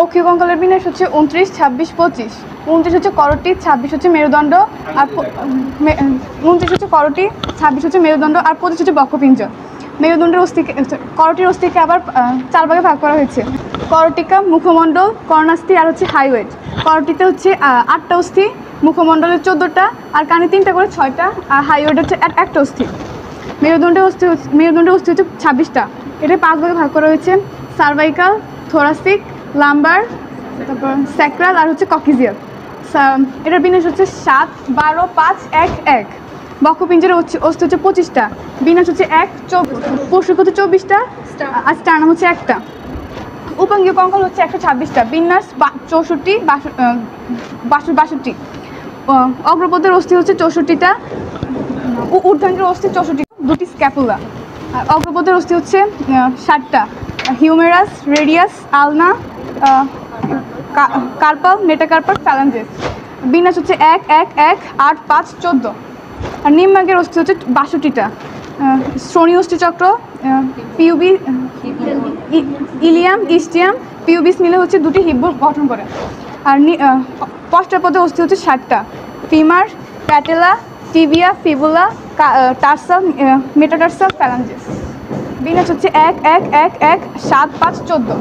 অক্ষি কঙ্কালের বিন্যাস হচ্ছে 29, 26, 25। 29 হচ্ছে করটি, 26 হচ্ছে মেরুদণ্ড, আর 29 হচ্ছে করটি, 26 হচ্ছে মেরুদণ্ড, আর 25 হচ্ছে বক্ষপিঞ্জ। মেরুদণ্ডের অস্থিকে, করটির অস্থিকে আবার 4 ভাগে ভাগ করা হয়েছে: করটিকা, মুখমণ্ডল, কর্ণাস্থি আর হচ্ছে হাইওয়েট। করটিতে হচ্ছে 8টা অস্থি, মুখমণ্ডলের 14টা, আর কানে 3টা করে 6টা, আর হাইওয়েট হচ্ছে 1টা অস্থি। মেরুদণ্ডের অস্থি হচ্ছে 26টা। এটা 5 ভাগে ভাগ করা হয়েছে: সার্ভাইকাল, থোরাসিক, লাম্বার, তারপর স্যাক্রাল আর হচ্ছে ককিজিয়াল। এটার বিন্যাস হচ্ছে 7, 12, 5, 1, 1। বক্ষপিঞ্জের অস্থি হচ্ছে 25টা, বিন্যাস হচ্ছে 1, পোষক হচ্ছে 24টা, আর স্টার্নাম হচ্ছে 1টা। উপাঙ্গীয় কঙ্কাল হচ্ছে 126টা, বিন্যাস 64, 62। অগ্রপদের অস্থি হচ্ছে 64টা, ঊর্ধ্বাঙ্গের অস্থি 64, 2টি স্ক্যাপুলা। অগ্রপদের অস্থি হচ্ছে 60টা: হিউমেরাস, রেডিয়াস, আলনা, কার্পাল, মেটাকার্পাল, ফ্যালাঞ্জেস। বিন্যাস হচ্ছে 1, 1, 1, 8, 5, 14। আর নিম্নাঙ্গের অস্থি হচ্ছে 62টা: শ্রোণী অস্থিচক্র, পিউবি, ইলিয়াম, ইস্টিয়াম, পিউবিস মিলে হচ্ছে 2টি হিপ গঠন করে। আর পশ্চাৎপদের অস্থি হচ্ছে 60টা: femur, patella, tibia, fibula, tarsal, metatarsal, phalanges. বিন্যাস হচ্ছে 1, 1, 1, 1, 7, 5, 14।